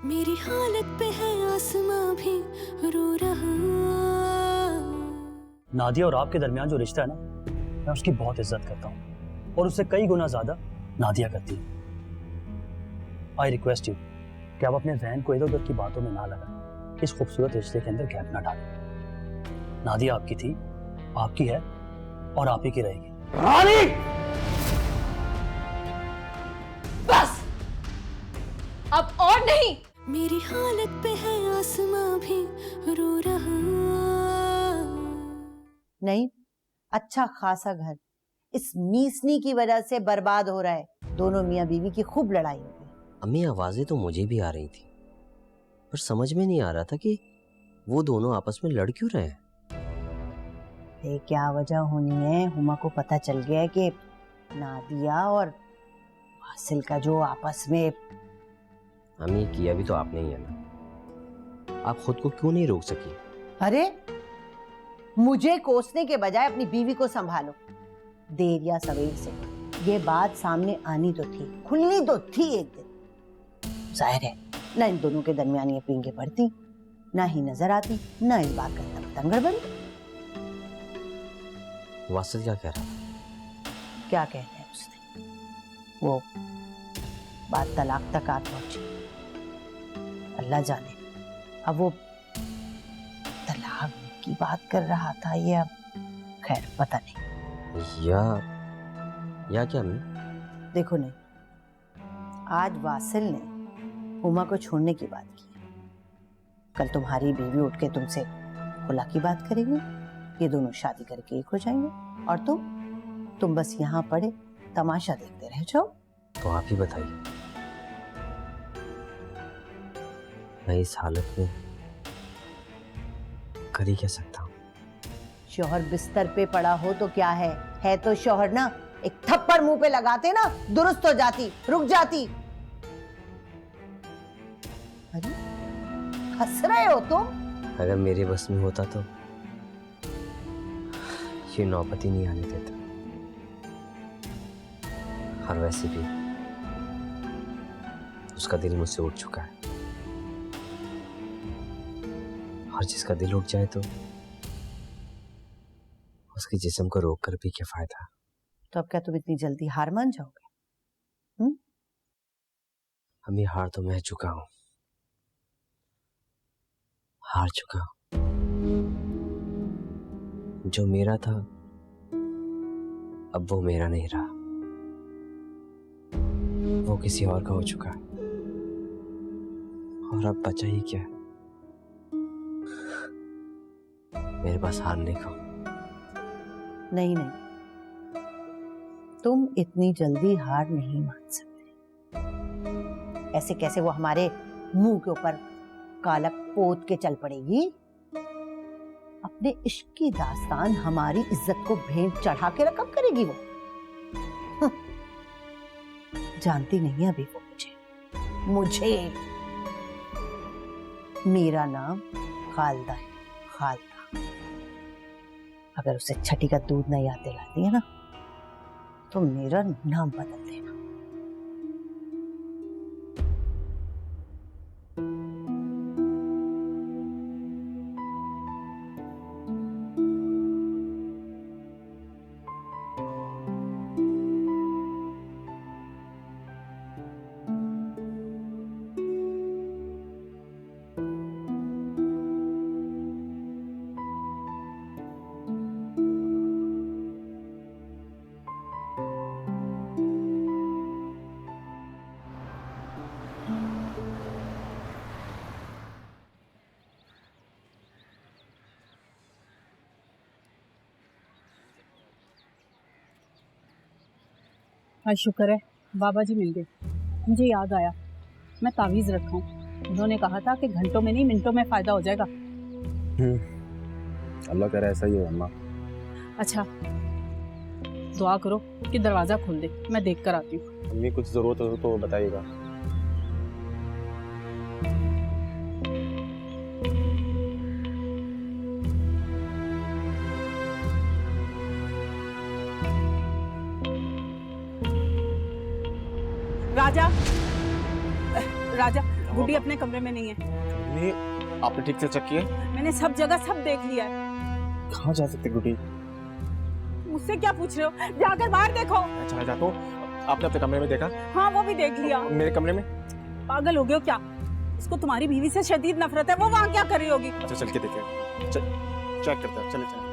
मेरी हालत पे है आसमां भी रो रहा। नादिया और आपके दरमियान जो रिश्ता है ना, मैं उसकी बहुत इज्जत करता हूँ और उससे कई गुना ज्यादा नादिया करती है। आई रिक्वेस्ट यू कि आप अपने जहन को इधर उधर की बातों में ना लगाएं, इस खूबसूरत रिश्ते के अंदर गैप ना डालें। नादिया आपकी थी, आपकी है और आप ही की रहेगी। बस अब और नहीं। मेरी हालत पे है आसमां भी रो रहा। नहीं, अच्छा खासा घर इस मीसनी की वजह से बर्बाद हो रहा है। दोनों मियाँ बीवी की खूब लड़ाई हो गई। अम्मी आवाजें तो मुझे भी आ रही थी, पर समझ में नहीं आ रहा था कि वो दोनों आपस में लड़ क्यों रहे हैं। क्या वजह होनी है? हुमा को पता चल गया है कि नादिया और वासिल का जो आपस में। अम्मी किया भी तो आपने ही है ना, आप खुद को क्यों नहीं रोक सकी? अरे मुझे कोसने के बजाय अपनी बीवी को संभालो। देर या सवेर से ये बात सामने आनी तो थी, खुलनी तो थी एक दिन। जाहिर है ना इन दोनों के दरमियान ये पींगे पड़ती, ना ही नजर आती, ना इस बात का तंगड़ बनती। वासिल क्या कह रहा था? क्या कहना है उसने? वो बात तलाक तक आ पहुंची। अल्लाह जाने अब वो तलाक की बात कर रहा था या खैर पता नहीं। या क्या अम्मी? देखो नहीं, आज वासिल ने हुमा को छोड़ने की बात की। कल तुम्हारी बीवी उठ के तुमसे खुला की बात करेगी, ये दोनों शादी करके एक हो जाएंगे और तुम बस यहाँ पड़े तमाशा देखते रह जाओ। तो आप ही बताइए, मैं इस हालत में कर ही क्या सकता हूँ? शौहर बिस्तर पे पड़ा हो तो क्या है तो शौहर ना। एक थप्पड़ मुंह पे लगाते ना दुरुस्त हो जाती, रुक जाती। अरे हंस रहे हो तुम? अगर मेरे बस में होता तो ये नौबत ही नहीं आने देता। और वैसे भी उसका दिल मुझसे उठ चुका है, और जिसका दिल उठ जाए तो उसके जिस्म को रोक कर भी क्या फायदा। तो अब क्या तुम इतनी जल्दी हार मान जाओगे? अम्मी हार तो मैं चुका हूं, हार चुका हूं। जो मेरा था अब वो मेरा नहीं रहा, वो किसी और का हो चुका है, और अब बचा ही क्या है मेरे पास हारने को। नहीं, तुम इतनी जल्दी हार नहीं मान सकते। ऐसे कैसे वो हमारे मुंह के ऊपर कालक पोत के चल पड़ेगी? अपने इश्क की दास्तान हमारी इज्जत को भेंट चढ़ा के रकम करेगी वो। जानती नहीं है अभी वो मुझे मेरा नाम खालदा है, खालदा। अगर उसे छठी का दूध नहीं याद दिलाती है ना तो मेरा नाम बदल देना। आज शुक्र है बाबा जी मिल गए। मुझे याद आया, मैं तावीज़ रखा हूँ। उन्होंने कहा था कि घंटों में नहीं मिनटों में फ़ायदा हो जाएगा। अल्लाह करे ऐसा ही हो अम्मा। अच्छा दुआ करो कि दरवाज़ा खोल दे, मैं देख कर आती हूँ। अम्मी कुछ ज़रूरत हो तो बताइएगा। राजा, राजा गुड्डी अपने कमरे में नहीं है। नहीं, आपने ठीक से चेक किया? मैंने सब जगह सब देख लिया है। कहाँ जा सकते गुड्डी? मुझसे क्या पूछ रहे हो? जाकर बाहर देखो। मैं चला जाता हूँ। आपने अपने कमरे में देखा? हाँ वो भी देख लिया। मेरे कमरे में? पागल हो गए हो क्या? उसको तुम्हारी बीवी से शदीद नफरत है, वो वहाँ क्या कर रही होगी? अच्छा चल के देखे, चेक करते हैं, चले चले।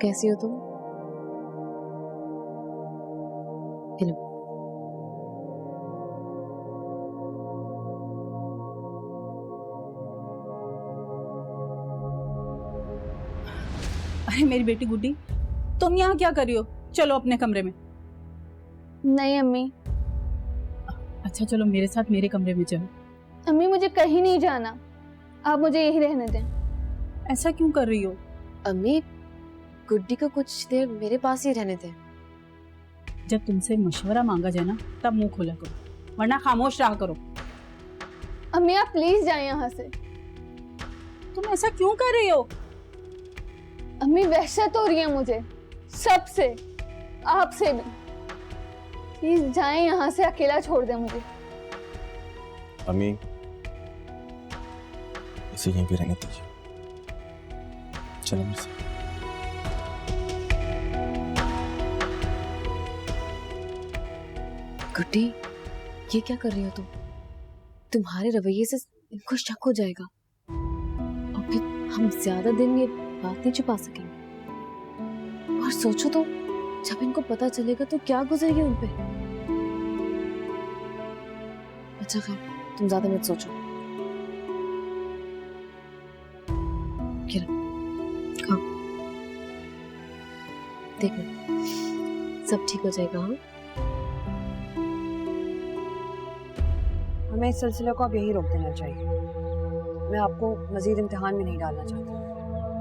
कैसी हो तुम? अरे मेरी बेटी गुड्डी, तुम यहाँ क्या कर रही हो? चलो अपने कमरे में। नहीं अम्मी। अच्छा चलो मेरे साथ मेरे कमरे में चलो। अम्मी मुझे कहीं नहीं जाना, आप मुझे यही रहने दें। ऐसा क्यों कर रही हो? अम्मी गुड्डी को कुछ देर मेरे पास ही रहने दें। जब तुमसे मशवरा मांगा जाए ना तब मुंह खोला करो, वरना खामोश रहा करो। अम्मी आप प्लीज जाए यहाँ से। तुम ऐसा क्यों कर रही हो? अम्मी वहशत हो रही है मुझे, सबसे, आपसे भी। प्लीज जाएं यहाँ से, अकेला छोड़ दें मुझे। अम्मी इसे यहीं पे रहने दीजिए, चलो मेरे साथ। गुड्डी ये क्या कर रही हो तुम? तुम्हारे रवैये से इनको शक हो जाएगा और फिर हम ज्यादा दिन ये बात नहीं छुपा सकेंगे। और सोचो तो जब इनको पता चलेगा तो क्या गुजरेगी उनपे। अच्छा खैर तुम ज्यादा मत सोचो। खाओ, देखो सब ठीक हो जाएगा। हाँ हमें इस सिलसिले को अब यही रोक देना चाहिए। मैं आपको मजीद इम्तिहान में नहीं डालना चाहती।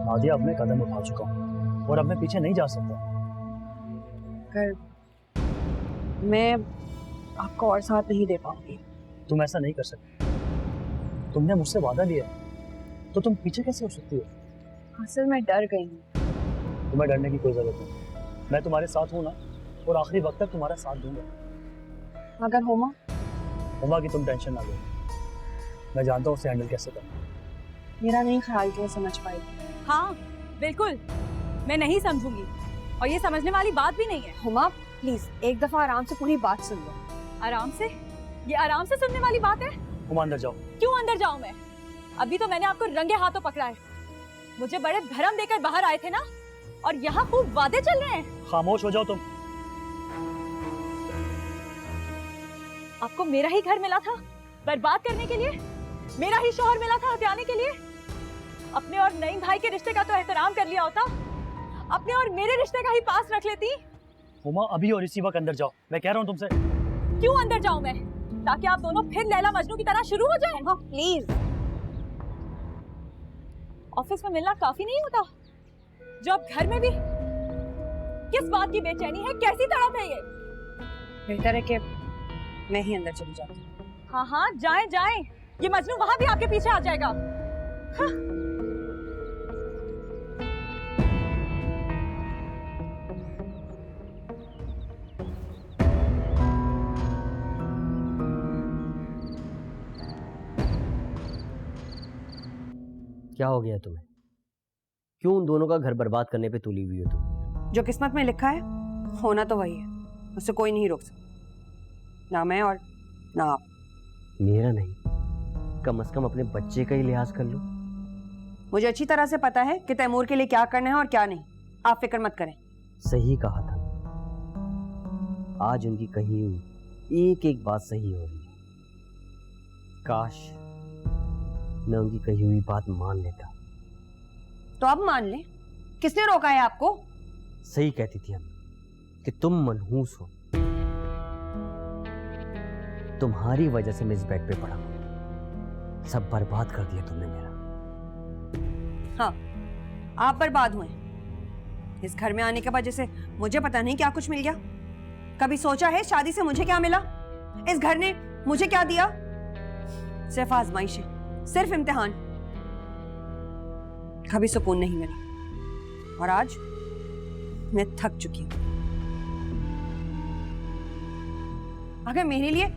नादिया, अब मैं कदम उठा चुका हूँ और अब मैं पीछे नहीं जा सकता। अगर मैं आपको और साथ नहीं दे पाऊंगी। तुम ऐसा नहीं कर सकते। तुमने मुझसे वादा लिया तो तुम पीछे कैसे हो सकती हो? असल में डर गई हूँ। तुम्हें डरने की कोई जरूरत नहीं। मैं तुम्हारे साथ हूँ ना, और आखिरी वक्त तक तुम्हारा साथ दूंगा। अगर होमा की तुम टेंशन ना लो, मैं जानता हूँ उसे हैंडल कैसे करना। मेरा नहीं ख्याल कि वो समझ पाएगी। हाँ बिल्कुल, मैं नहीं समझूंगी और ये समझने वाली बात भी नहीं है। हुमा प्लीज एक दफा आराम से पूरी बात सुन लो। आराम से? ये आराम से सुनने वाली बात है? तुम अंदर जाओ। क्यों अंदर जाऊं मैं? अभी तो मैंने आपको रंगे हाथों पकड़ा है। मुझे बड़े भरम देकर बाहर आए थे ना, और यहाँ खूब वादे चल रहे हैं। खामोश हो जाओ तुम। आपको मेरा ही घर मिला था बर्बाद करने के लिए, मेरा ही शौहर मिला था हत्याने के लिए। अपने और नईम भाई के रिश्ते का तो एहतराम कर लिया होता, अपने और मेरे रिश्ते का ही पास रख लेती। हुमा अभी और इसी वक्त अंदर जाओ, मैं कह रहा हूँ तुमसे। क्यों अंदर जाऊं मैं? ताकि आप दोनों फिर लैला मजनू की तरह शुरू हो जाएं। हाँ प्लीज। ऑफिस में मिलना काफी नहीं होता? जो अब घर में भी? किस बात की बेचैनी है, कैसी तड़प है ये? बेहतर है कि मैं ही अंदर चली जाती हूँ। हाँ हाँ जाएं जाएं, ये मजनू वहां भी आपके पीछे आ जाएगा। हाँ। क्या हो गया तुम्हें? क्यों उन दोनों का घर बर्बाद करने पे तुली हुई हो तुम? जो किस्मत में लिखा है होना तो वही है, उससे कोई नहीं रोक सकता, ना मैं और ना आप। मेरा नहीं, कम से कम अपने बच्चे का ही लिहाज कर लो। मुझे अच्छी तरह से पता है कि तैमूर के लिए क्या करना है और क्या नहीं। आप फिक्र मत करें। सही कहा था, आज उनकी कही हुई एक एक बात सही हो रही है। काश मैं उनकी कही हुई बात मान लेता। तो अब मान ले, किसने रोका है आपको? सही कहती थी हम कि तुम मनहूस हो। तुम्हारी वजह से मैं इस बेड पे पड़ा, सब बर्बाद कर दिया तुमने मेरा। हाँ आप बर्बाद हुए इस घर में आने के बाद। जैसे मुझे पता नहीं क्या कुछ मिल गया। कभी सोचा है शादी से मुझे क्या मिला? इस घर ने मुझे क्या दिया? सिर्फ आजमाइशें, सिर्फ इम्तिहान, कभी सुकून नहीं मिला। और आज मैं थक चुकी हूं। अगर मेरे लिए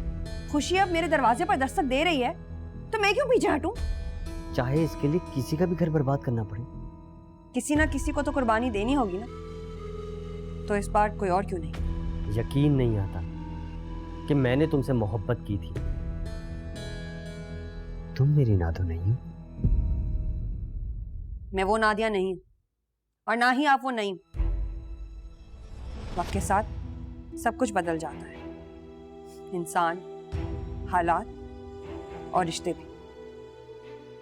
खुशी अब मेरे दरवाजे पर दस्तक दे रही है तो मैं क्यों पीछे हटूं? चाहे इसके लिए किसी का भी घर बर्बाद करना पड़े। किसी ना किसी को तो कुर्बानी देनी होगी ना, तो इस बार कोई और क्यों नहीं? यकीन नहीं आता कि मैंने तुमसे मोहब्बत की थी। तुम मेरी नादो नहीं हो। मैं वो नादिया नहीं हूं और ना ही आप वो नहीं। वक्त के साथ सब कुछ बदल जाता है, इंसान, हालात और रिश्ते भी।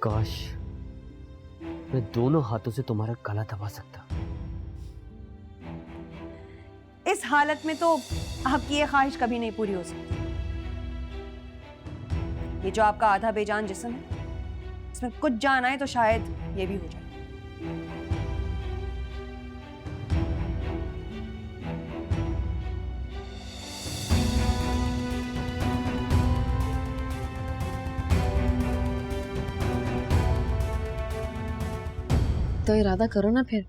काश मैं दोनों हाथों से तुम्हारा गला दबा सकता। इस हालत में तो आपकी ये ख्वाहिश कभी नहीं पूरी हो सकती। ये जो आपका आधा बेजान जिस्म है, इसमें कुछ जान आए तो शायद ये भी हो जाए। तो इरादा करो ना फिर।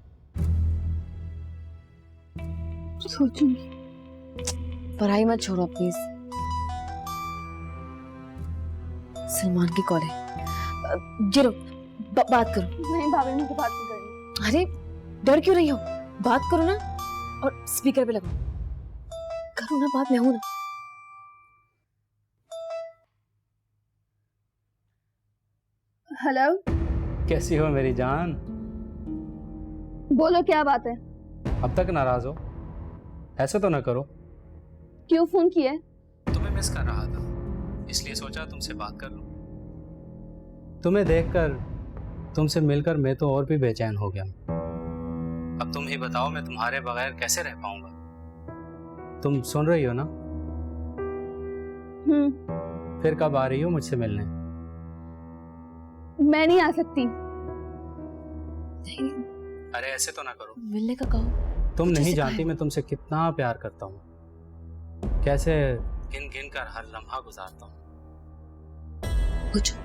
सोचूंगी। पढ़ाई मत छोड़ो प्लीज। सलमान की कॉल है। गिरो, बात करो। नहीं भाभी, मुझे बात नहीं करनी। अरे डर क्यों रही हो? बात करो ना, और स्पीकर पे लगाओ। करो ना बात, मैं हूं ना। हेलो, कैसी हो मेरी जान? बोलो क्या बात है? अब तक नाराज हो? ऐसे तो ना करो। क्यों फोन किया है? तुम्हें मिस कर रहा था, इसलिए सोचा तुमसे बात कर लूं। तुम्हें देखकर, तुमसे मिलकर मैं तो और भी बेचैन हो गया। अब तुम ही बताओ, मैं तुम्हारे बगैर कैसे रह पाऊंगा? तुम सुन रही हो ना? फिर कब आ रही हो मुझसे मिलने? मैं नहीं आ सकती। अरे ऐसे तो ना करो। मिलने का कहो। तुम नहीं जानती मैं तुमसे कितना प्यार करता हूँ, कैसे गिन गिन कर हर लम्हा गुजारता हूँ। पूछो।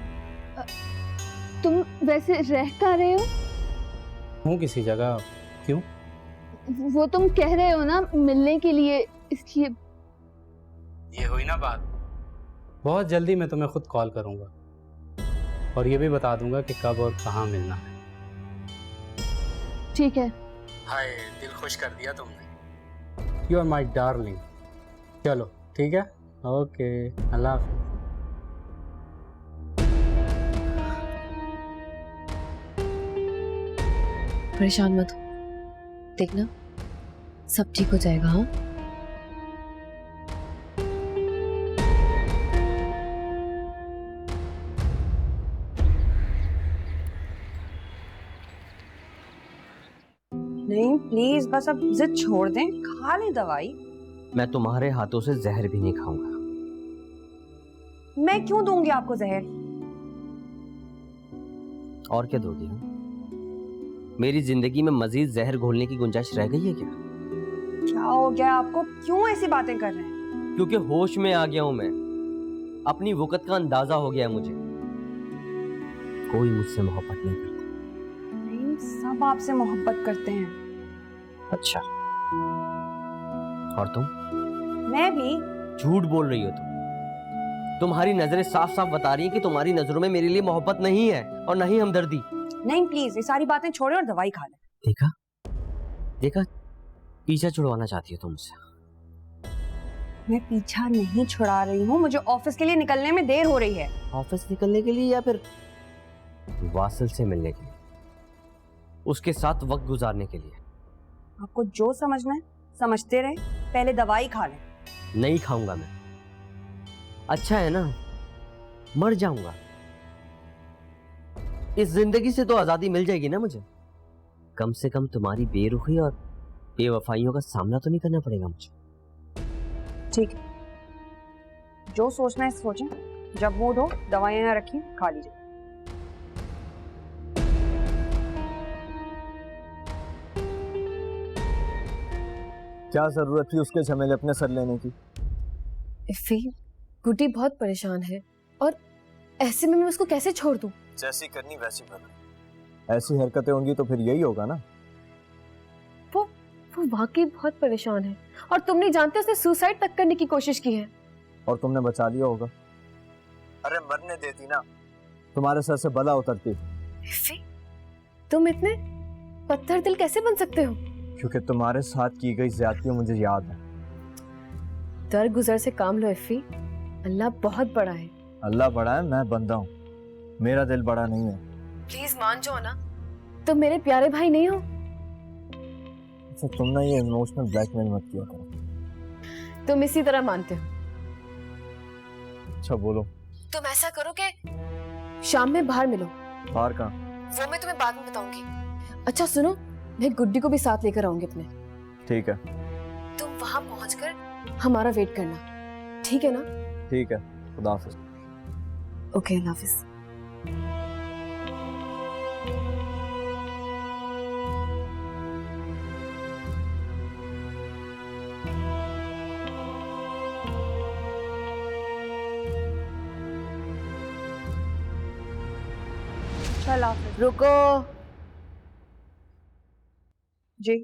तुम वैसे रह कहाँ रहे हो? हूँ किसी जगह। क्यों? वो तुम कह रहे हो ना मिलने के लिए, इसलिए। ये हुई ना बात। बहुत जल्दी मैं तुम्हें खुद कॉल करूंगा और ये भी बता दूंगा कि कब और कहाँ मिलना है। ठीक है। हाय, दिल खुश कर दिया तुमने। You are my darling. चलो ठीक है, ओके, अल्लाह हाफिज़। परेशान मत हो, देखना सब ठीक हो जाएगा। हाँ, नहीं प्लीज, बस अब जिद छोड़ दें, खा लें दवाई। मैं तुम्हारे हाथों से जहर भी नहीं खाऊंगा। मैं क्यों दूंगी आपको जहर? और क्या दोगी? हाँ? मेरी जिंदगी में मजीद जहर घोलने की गुंजाइश रह गई है क्या? क्या हो गया आपको? क्यों ऐसी बातें कर रहे हैं? क्योंकि होश में आ गया हूं मैं। अपनी वक़्त का अंदाजा हो गया मुझे। कोई मुझसे मोहब्बत नहीं करता। नहीं, सब आपसे मोहब्बत करते हैं। अच्छा, और तुम? मैं भी। झूठ बोल रही हो तुम। तुम्हारी नजरें साफ साफ बता रही हैं कि तुम्हारी नजरों में मेरे लिए मोहब्बत नहीं है और न ही हमदर्दी। नहीं प्लीज, ये सारी बातें छोड़े और दवाई खा लें। देखा देखा, पीछा छुड़वाना चाहती हो तुमसे। मैं पीछा नहीं छुड़ा रही हूँ, मुझे ऑफिस के लिए निकलने में देर हो रही है। ऑफिस निकलने के लिए या फिर वासिल से मिलने के लिए, उसके साथ वक्त गुजारने के लिए? आपको जो समझना है समझते रहे, पहले दवाई खा लें। नहीं खाऊंगा मैं। अच्छा है ना, मर जाऊंगा। इस जिंदगी से तो आजादी मिल जाएगी ना मुझे। कम से कम तुम्हारी बेरुखी और बेवफाइयों का सामना तो नहीं करना पड़ेगा मुझे। ठीक है, जो सोचना है सोचें। जब मूड हो दवाइयां यहाँ रखी, खा लीजिए। क्या जरूरत थी उसके झमेले अपने सर लेने की? इफ़ी, गुड्डी बहुत परेशान है और ऐसे में मैं उसको कैसे छोड़ दूं? जैसी करनी वैसी करना। ऐसी हरकतें होंगी तो फिर यही होगा ना। वो वाकई बहुत परेशान है और तुम नहीं जानते उसने सुसाइड तक करने की कोशिश की है। और तुमने बचा लिया होगा। अरे मरने देती ना, तुम्हारे सर से बला उतरती। इफ़ी, तुम इतने पत्थर दिल कैसे बन सकते हो? क्योंकि तुम्हारे साथ की गई ज्यादती मुझे याद है। दर गुजर से काम लो इफ़ी, अल्लाह बहुत बड़ा है। अल्लाह बड़ा है, मैं बंदा हूँ, मेरा दिल बड़ा नहीं है। प्लीज मान जाओ ना, तुम मेरे प्यारे भाई नहीं हो। अच्छा तुम ना ये इमोशनल ब्लैकमेल मत किया करो। तुम इसी तरह मानते हो। अच्छा बोलो। तुम ऐसा करो कि शाम में बाहर मिलो। बाहर कहाँ? वो मैं तुम्हें बाद में बताऊंगी। अच्छा सुनो, मैं गुड्डी को भी साथ लेकर आऊंगी अपने। ठीक है। तुम वहां पहुंचकर हमारा वेट करना, ठीक है ना? ठीक है, खुदा हाफिज। ओके, अल्लाह हाफिज। चल हाफिज। रुको जी।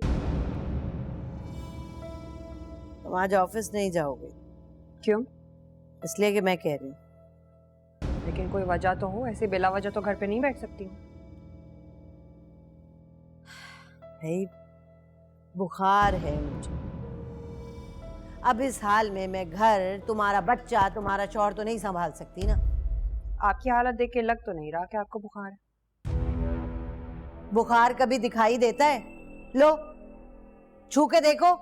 तुम आज ऑफिस नहीं जाओगे। क्यों? इसलिए कि मैं कह रही हूँ। लेकिन कोई वजह तो हो, ऐसे बिला वजह तो घर पे नहीं बैठ सकती हूँ। भाई बुखार है मुझे। अब इस हाल में मैं घर, तुम्हारा बच्चा, तुम्हारा शौहर तो नहीं संभाल सकती ना। आपकी हालत देख के लग तो नहीं रहा कि आपको बुखार है। बुखार कभी दिखाई देता है? लो छू के देखो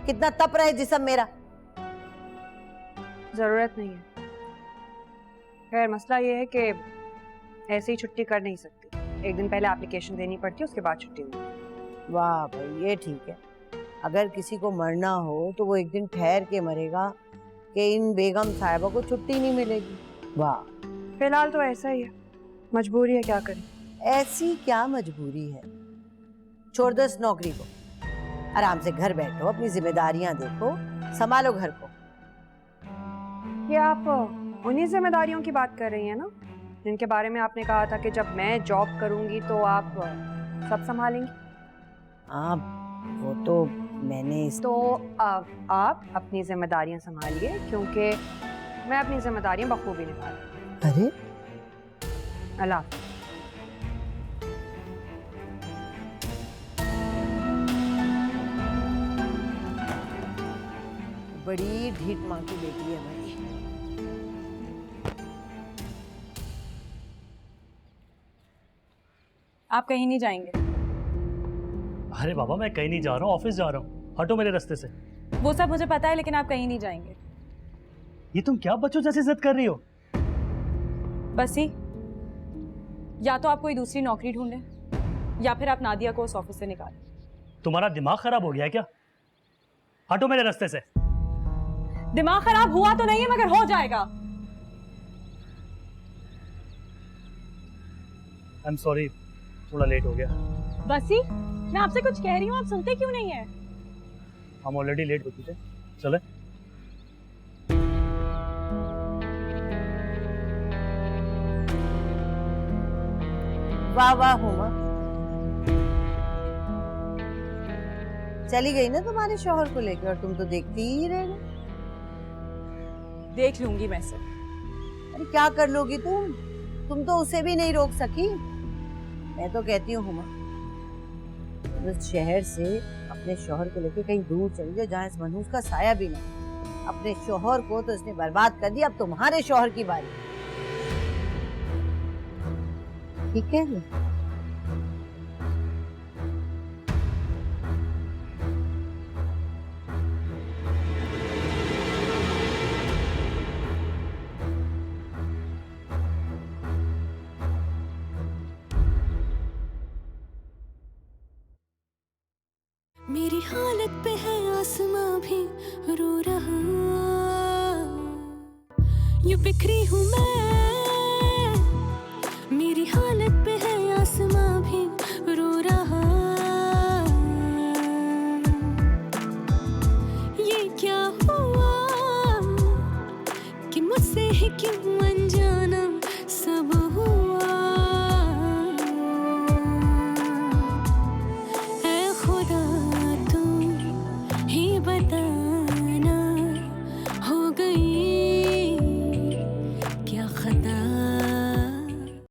कितना तप रहा है जिस्म मेरा। जरूरत नहीं है। खैर मसला ये है कि ऐसे ही छुट्टी कर नहीं सकती, एक दिन पहले एप्लीकेशन देनी पड़ती है, उसके बाद छुट्टी मिलती। वाह भाई ये ठीक है। अगर किसी को मरना हो तो वो एक दिन ठहर के मरेगा कि इन बेगम साहिबा को छुट्टी नहीं मिलेगी। वाह। फिलहाल तो ऐसा ही है, मजबूरी है, क्या करें। ऐसी क्या मजबूरी है? छोड़ दो इस नौकरी को, आराम से घर बैठो, अपनी जिम्मेदारियां देखो, संभालो घर को। ये आप उन्हीं जिम्मेदारियों की बात कर रही हैं ना, जिनके बारे में आपने कहा था कि जब मैं जॉब करूंगी तो आप सब संभालेंगी। हाँ वो तो मैंने तो आप अपनी जिम्मेदारियां संभालिए, क्योंकि मैं अपनी जिम्मेदारियां बखूबी निभा रही हूँ। अरे अल्लाह। बड़ी ढीठ माँ की बेटी है भाई। आप कहीं नहीं जाएंगे? अरे बाबा मैं कहीं नहीं जा रहा हूँ, ऑफिस जा रहा हूँ, हटो मेरे रास्ते से। वो सब मुझे पता है, लेकिन आप कहीं नहीं जाएंगे। ये तुम क्या बच्चों जैसी जिद कर रही हो? बस ही, या तो आप कोई दूसरी नौकरी ढूंढें या फिर आप नादिया को उस ऑफिस से निकालें। तुम्हारा दिमाग खराब हो गया है क्या? हटो मेरे रास्ते से। दिमाग खराब हुआ तो नहीं है, मगर हो जाएगा। आई एम सॉरी, थोड़ा लेट हो गया। बसी, मैं आपसे कुछ कह रही हूँ, आप सुनते क्यों नहीं है? हम ऑलरेडी लेट हो चुके, चले। वाह वाह हुमा, चली गई ना तुम्हारे शौहर को लेकर, और तुम तो देखती ही रह गई। देख लूंगी मैं से। अरे क्या कर लोगी तुम तो उसे भी नहीं रोक सकी। मैं तो कहती हूँ हुमा, उस शहर से अपने शौहर को लेकर कहीं दूर चली जाओ जहाँ इस मनहूस का साया भी नहीं। अपने शौहर को तो इसने बर्बाद कर दिया, अब तुम्हारे शौहर की बारी। ठीक है ना? मेरी हालत पे है आसमां भी रो रहा, यूं बिखरी हूँ मैं। मेरी हालत पे है आसमां भी रो रहा, ये क्या हुआ कि मुझसे ही क्यों अनजान